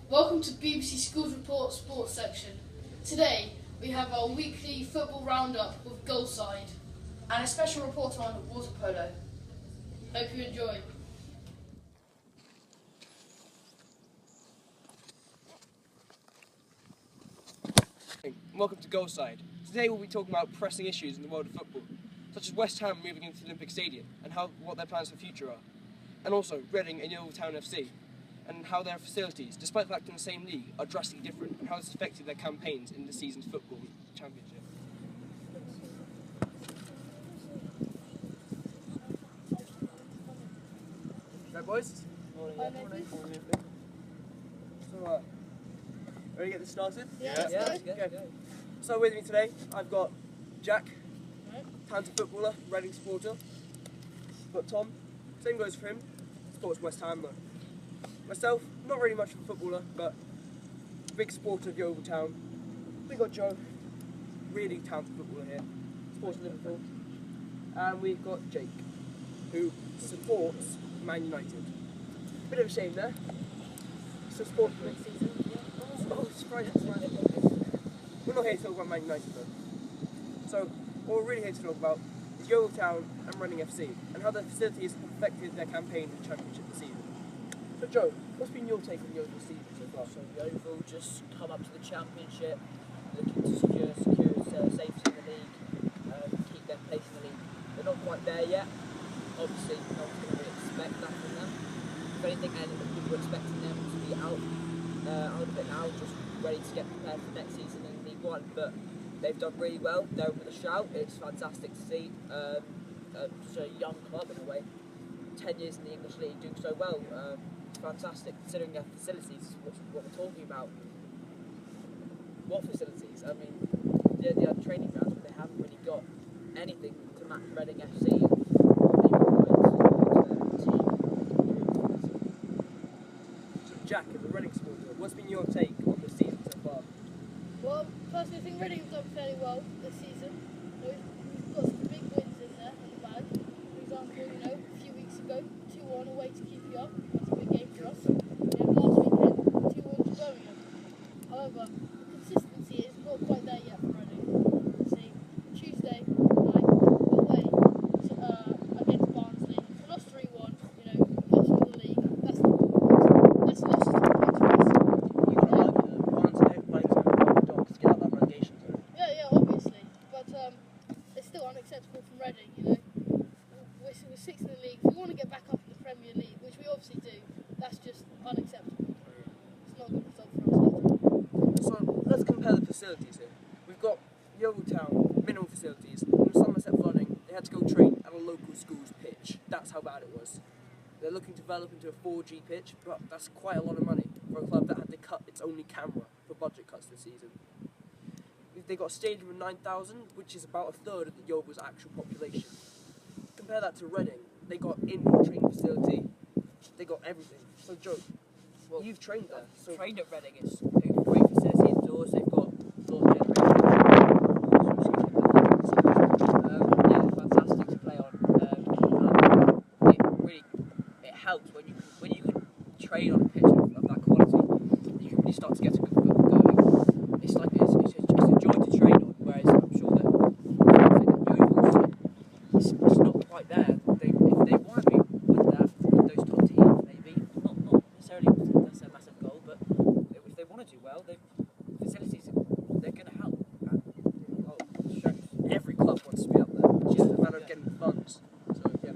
Welcome to BBC Schools Report Sports section. Today we have our weekly football roundup with Goalside and a special report on water polo. Hope you enjoy. Welcome to Goalside. Today we'll be talking about pressing issues in the world of football, such as West Ham moving into the Olympic Stadium and what their plans for the future are, and also Reading and Town FC, and how their facilities, despite the fact in the same league, are drastically different, and how it's affected their campaigns in this season's football championship. Right, boys? Morning. So, ready to get this started? Yeah. Let's go. So with me today, I've got Jack, talented footballer, Reading supporter. I've got Tom, same goes for him, supports West Ham though. Myself, not really much of a footballer, but big supporter of Yeovil Town. We've got Joe, really talented footballer here, supports Liverpool. And we've got Jake, who supports Man United. Bit of a shame there. So support for next season. Oh, surprise. We're not here to talk about Man United though. So, what we're really here to talk about is Yeovil Town and Reading FC, and how their facilities have affected their campaign in the Championship this season. So Joe, what's been your take on Yeovil season so far? So Yeovil just come up to the Championship, looking to secure safety in the league, keep their place in the league. They're not quite there yet. Obviously, no one's going to really expect that from them. If anything, people were expecting them to be out of it now, just ready to get prepared for next season in League One. But they've done really well. They're with a shout. It's fantastic to see. Just a young club in a way, 10 years in the English League, doing so well. It's fantastic considering their facilities, what we're talking about. What facilities? I mean, they have training grounds, but they haven't really got anything to match Reading FC. So Jack, as a Reading supporter, what's been your take on the season so far? Well, personally, I think Reading have done fairly well this season. We've got some big wins in there in the bag. For example, a few weeks ago, 2-1 away to QPR. That's a big game for us. Last weekend, 2-1 to Birmingham. However, the consistency is not quite there yet for Reading. Let's see, Tuesday night away against Barnsley. We lost 3-1. Lost for the league. That's lost 2 points for us. You could argue that Barnsley playing some dogs to get out that relegation zone. Yeah, obviously, but it's still unacceptable from Reading. We're sixth in the league. If we want to get back up in the Premier League, which we obviously do, that's just unacceptable. It's not a good result for us. So let's compare the facilities here. We've got Yeovil Town, minimal facilities. In Somerset flooding, they had to go train at a local school's pitch. That's how bad it was. They're looking to develop into a 4G pitch, but that's quite a lot of money for a club that had to cut its only camera for budget cuts this season. They got a stadium of 9,000, which is about a third of the Yeovil's actual population. Compare that to Reading. They got indoor training facility. They got everything. So Joe, Well, you've trained there. So trained at Reading. It's a great facility indoors. They've got floor generation. Fantastic to play on. It helps when you can train on a pitch of that quality. You can really start to get a good football going. It's a joy to train on. Whereas I'm sure that it's not quite there. If they want to be with those top teams, maybe not necessarily that's their massive goal, but if they want to do well, facilities they're going to help. every club wants to be up there. It's just a matter of getting funds. So yeah.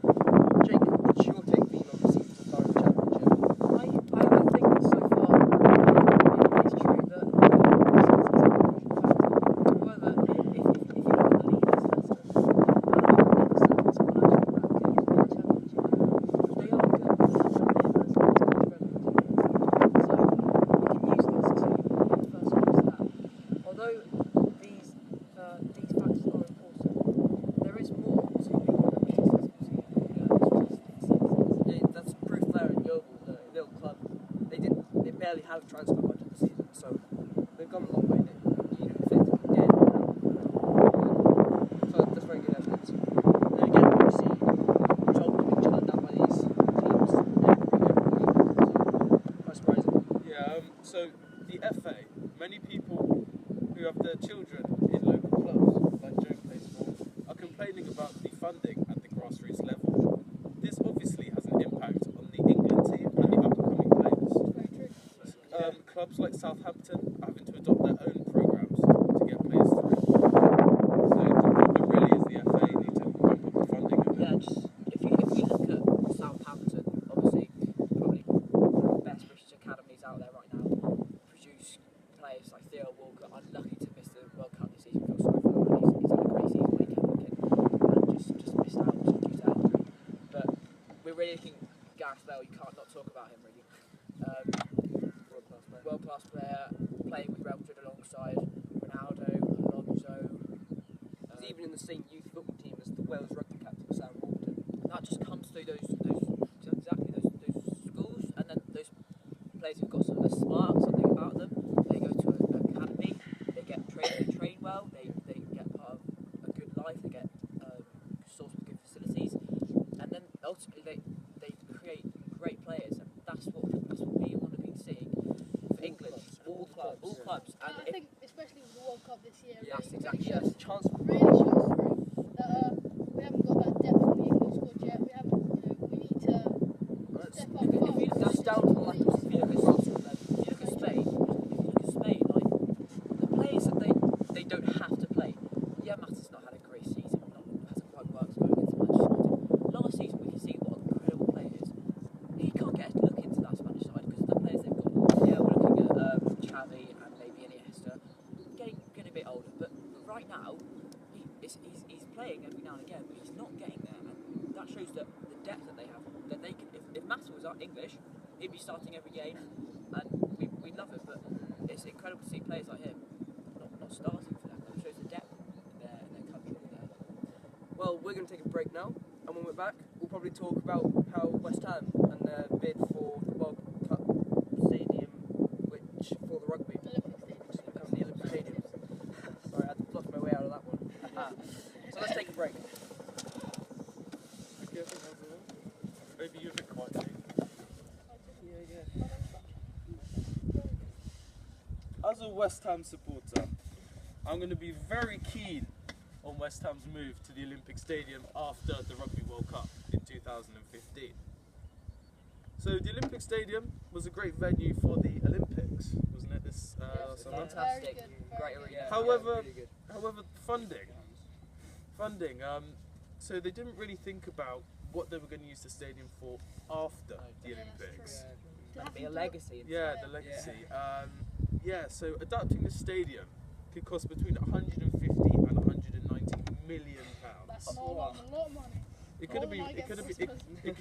Jake, what's your take been on the season so far in the Championship? I think that so far it's true that however, if you look at the league as Leicester, they are good. Although these factors are important, there is more to That's proof there in Yeovil, the little club. They barely have a transfer budget this season, so they've gone a long way. They fit again. So that's very good evidence. And then again, we see John being challenged down by these teams every week. So quite surprising. Yeah, So the FA, many people who have their children in local clubs, like Joe plays for, are complaining about the funding at the grassroots level. This obviously has an impact on the England team and the up-and-coming players. Very true. Clubs like Southampton are having to adopt their own programmes to get players through. So the problem really is the FA need to bump up the funding a bit. Yeah, just if you look at Southampton, obviously probably one of the best British academies out there right now, produce players like Theo Walker. Unlucky to miss the World Cup this season. Feel sorry for him. He's had a great season when he came and just missed out due to injury. But we're really looking Gareth Bale. You can't not talk about him really. World class player, playing with Real Madrid alongside Ronaldo, Alonso. He's even in the same youth football team as the Wales rugby captain, Sam Walton. That just comes through those schools, and then those players who've got something smart, something about them. They go to an academy, they get trained, they train well, they get part of a good life, they get source of good facilities, and then ultimately they create great players, and that's what we want to be seeing for England, all clubs, And and I think, especially with the World Cup this year, yes, really, exactly, really yes. shows, Chance for really shows through that we haven't got that depth in the England squad yet. We haven't, we need to step up fast. That's down to the lack of If you look at Scotland, if you look at Spain, like the players that they don't have to play. Yeah, Mattis not had a great season, hasn't quite worked going into Manchester United. Last season we can see what an incredible player is. He can't get a look into that Spanish side because of the players they've got. Yeah, we're looking at Xavi and maybe Iniesta, getting a bit older, but right now he's playing every now and again, but he's not getting there, and that shows that the depth that they have. That they can, if Massa was English, he'd be starting every game, and we'd love it. But it's incredible to see players like him not starting for them. That shows the depth in their country. Well, we're going to take a break now, and when we're back, we'll probably talk about how West Ham and their bid for the World Cup stadium, which for the rugby, which is becoming the Olympic Stadium. Sorry, I had to fluff my way out of that one. So let's take a break. Okay, I think that's all. Maybe you're a bit quiet, mate. As a West Ham supporter, I'm going to be very keen on West Ham's move to the Olympic Stadium after the Rugby World Cup in 2015. So the Olympic Stadium was a great venue for the Olympics, wasn't it, this summer? Fantastic, Very good, great very arena. However, really good. however, funding. So they didn't really think about what they were going to use the stadium for after the Yeah, that's Olympics. true. That'd be a legacy. Yeah, the legacy. So adapting the stadium could cost between 150 and 190 million pounds. That's a lot of money. It could have More been, than I get for Christmas. it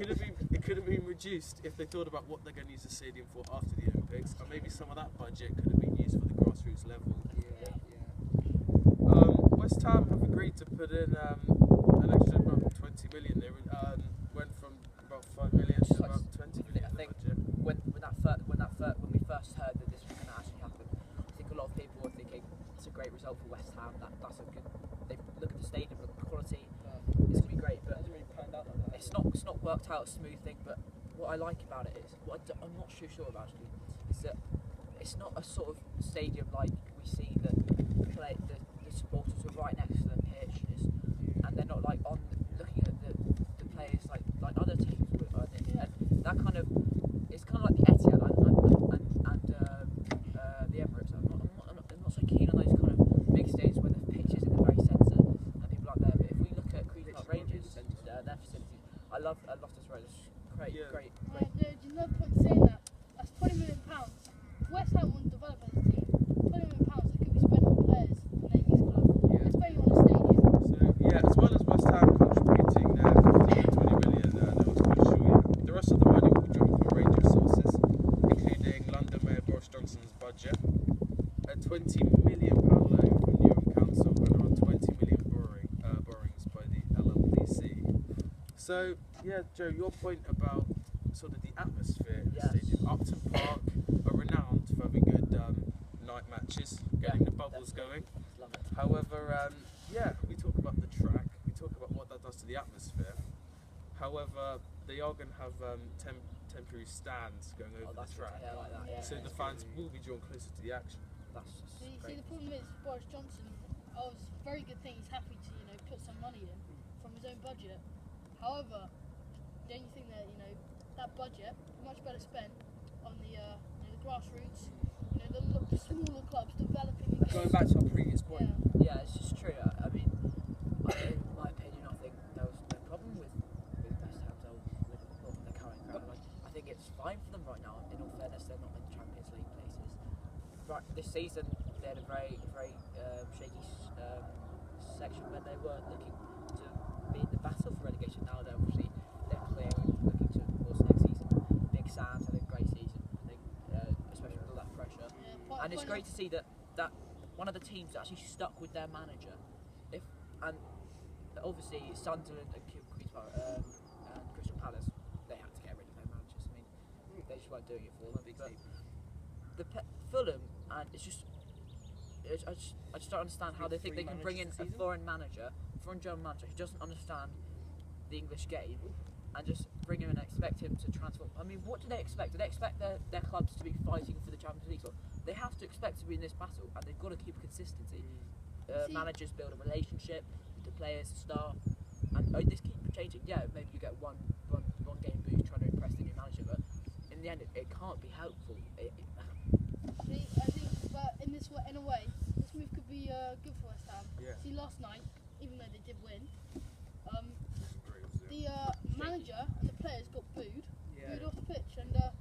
could have been reduced if they thought about what they're going to use the stadium for after the Olympics, and maybe some of that budget could have been used for the grassroots level. West Ham have agreed to put in an extra about 20 million. They went from about 5 million to about 20 million. I think budget. when we first heard that this was going to actually happen, I think a lot of people were thinking it's a great result for West Ham. That's a good. They look at the stadium, look at the quality. It's going to be great, but it's not worked out a smooth thing. But what I like about it is I'm not too sure about actually is that it's not a sort of stadium like we see that the supporters are right next to the pitch, and they're not like on looking at the players like other teams would. And that kind of it's kind of like the Etihad and the Emirates. I'm not so keen on those kind of big stadiums where the pitch is in the very centre and people like that. But if we look at Queen's Park Rangers, their facilities, I love Loftus Road. It's great. Right, there's no point saying that. That's £20 million. West Ham won't develop as a team. £20 million that could be spent on players and their youth club. Let's spend it on a stadium. So as well as West Ham contributing their 15 to 20 million, no one's quite sure yet. The rest of the money will be drawn from a range of sources, including London Mayor Boris Johnson's budget, a £20 million loan from Newham Council, and around 20 million borrowings by the LWC. So Joe, your point about sort of the atmosphere in the stadium. Upton Park are renowned for having good night matches, getting the bubbles going. Love it. However, we talk about the track, we talk about what that does to the atmosphere. However, they are going to have temporary stands going over the that's good. track. Yeah, like that. Yeah. So the fans will be drawn closer to the action. That's just See, great. the problem is Boris Johnson. Oh, it's a very good thing. He's happy to put some money in from his own budget. However, the only thing that that budget much better spent on the grassroots. The smaller clubs developing the game. Going back to our previous point. Yeah. Yeah, it's just true. I mean, in my opinion, I think there was no problem with West Ham's old Liverpool, their current crowd. Like, I think it's fine for them right now. In all fairness, they're not in Champions League places. Right, this season they had a very, very shaky section when they were looking to be in the battle for relegation. Now they're obviously clear and looking towards next season. Big Sam's had a great season, I think, especially with all that pressure. Yeah, And it's great to see that one of the teams actually stuck with their manager. And obviously Sunderland and Queen's Park and Crystal Palace, they had to get rid of their managers. I mean, they just weren't doing it for them. But Fulham, and I just don't understand how they think they can bring in a foreign German manager who doesn't understand the English game, and just bring him and expect him to transform. I mean, what do they expect? Do they expect their clubs to be fighting for the Champions League? So they have to expect to be in this battle, and they've got to keep consistency. Managers build a relationship with the players, the staff, and this keeps changing. Yeah, maybe you get one game boost trying to impress the new manager, but in the end, it can't be helpful. See, I think, but in a way, this move could be good for West Ham. Yeah. See, last night, even though they did win, Great, was it? the manager and the players got booed off the pitch, and Yeah.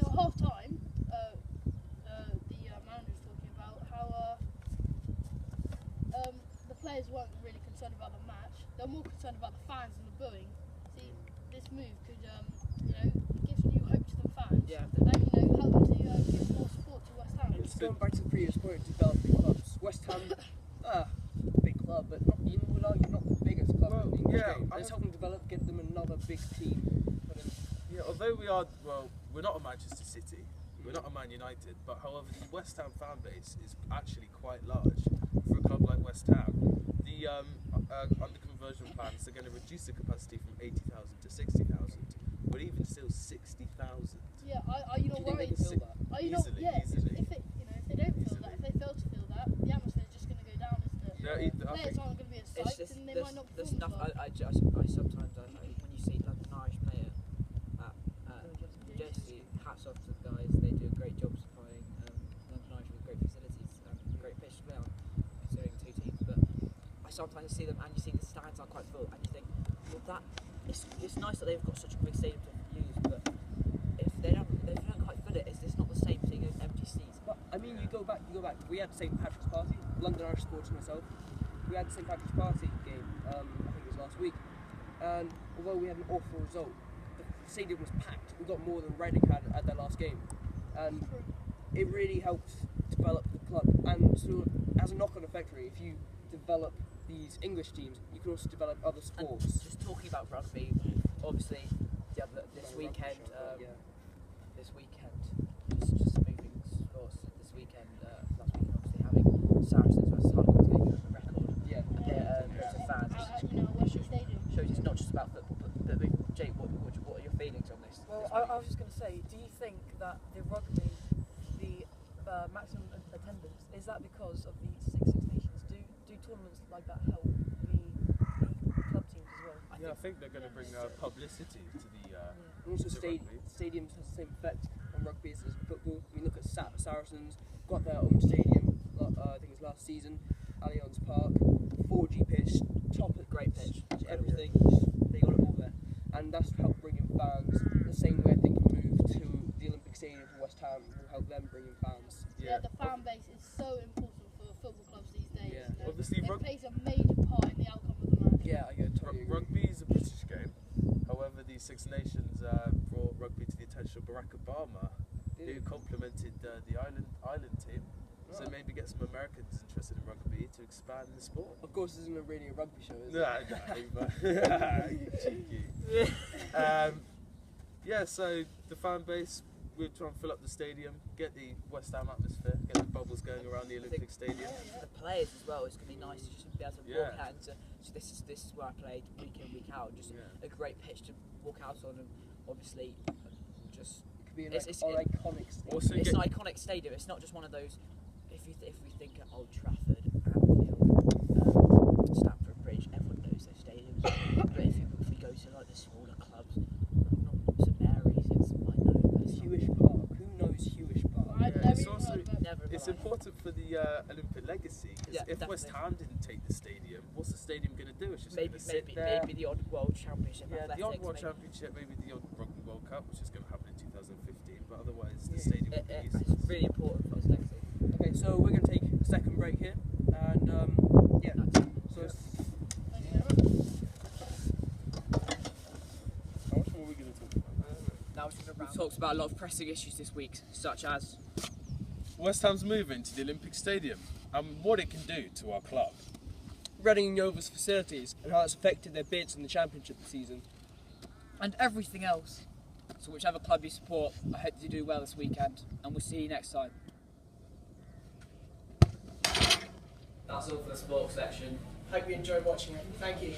at half time, the manager was talking about how the players weren't really concerned about the match; they were more concerned about the fans and the booing. See, this move could give new hope to the fans, Yeah. and help them to give more support to West Ham. Just going back to the previous point, developing clubs. West Ham, big club, but not, you would argue not the biggest club in the English game. Let's help them develop, get them another big team. Yeah, although we're not a Manchester City, we're not a Man United, but however the West Ham fan base is actually quite large for a club like West Ham. The under conversion plans are going to reduce the capacity from 80,000 to 60,000, but even still 60,000. Yeah, are you not Do you think worried? they can fill that? Are you not? Easily, Yeah, easily. if they don't feel that, if they fail to feel that, the atmosphere is just going to go down, isn't it? No, Players aren't going to be It's excited, just and they might not there's perform stuff as well. I sometimes when you see like an Irish player at Jersey, hats off to the guys. They do a great job supplying London Irish with great facilities and great pitch to play on, considering two teams. But I sometimes see them and you see the stands are quite full, and you think, well, it's nice that they've got such a big stadium to use, but if they don't quite fill it, it's not the same thing as empty seats. But I mean, you go back. We had St Patrick's Party, London Irish supporters myself. We had the St Patrick's Party game. I think it was last week, and although we had an awful result, the stadium was packed. We got more than Reading had at their last game, and it really helped develop the club. And so, as a knock-on effect, really, if you develop these English teams, you can also develop other sports. And just talking about rugby, obviously this weekend, just moving sports. This weekend, last weekend, obviously having Saracens versus Harlequins getting a record. Yeah. Lots of fans. Wembley Stadium. Shows it's not just about football. But Jake, what are your feelings on this? Well, this I was just going to say, do you think that the rugby, the maximum attendance, is that because of the Six Nations? Do tournaments like that help the club teams as well? I think they're going to bring publicity to the. And also, to rugby. stadiums has the same effect on rugby as football. I mean, look at Saracens, got their own stadium, I think it was last season, Allianz Park, 4G pitch, Great pitch. everything, they got it all there. And that's helped bring in fans, the same way I think a move to the Olympic Stadium for West Ham will help them bring in fans. Yeah, the fan base is so important for football clubs these days. Yeah. Obviously, it plays a major part in the outcome of the match. Yeah, I totally agree. Rugby is a British game. However, the Six Nations brought rugby to the attention of Barack Obama, who complimented the island team. So maybe get some Americans interested in rugby to expand the sport. Of course, this isn't really a rugby show, is it? No, but you cheeky. Yeah, so the fan base, we're trying to fill up the stadium, get the West Ham atmosphere, get the bubbles going around the Olympic Stadium. For the players as well, it's going to be nice to just be able to walk out into. So this is where I played week in, week out. Just a great pitch to walk out on and obviously, just It could be an It's- iconic stadium. Also, it's get, an iconic stadium. It's not just one of those. If we think at Old Trafford, Anfield, Stamford Bridge, everyone knows those stadiums. But if we go to like the smaller clubs, not St Mary's, it's I know. It's Hewish Park. Who knows Hewish Park? I'd Yeah, never it's even also- heard about never. it's important for the Olympic legacy. 'Cause Yeah, if West definitely. Ham didn't take the stadium, what's the stadium going to do? It's just maybe going to sit maybe there. maybe the odd World Championship. Yeah, the odd athletics, World maybe. Championship, maybe the odd Rugby World Cup, which is going to happen in 2015. But otherwise, Yeah. the stadium will be It's useless. really important for his legacy. Okay, so we're going to take a second break here, and yeah. So Thank you very much. How much more are we going to talk about? Now it's going to We've talked about a lot of pressing issues this week, such as West Ham's move into the Olympic Stadium and what it can do to our club. Reading and Yeovil's facilities and how it's affected their bids in the championship this season. And everything else. so whichever club you support. I hope you do well this weekend, and we'll see you next time. That's all for the sports section. Hope you enjoyed watching it. Thank you.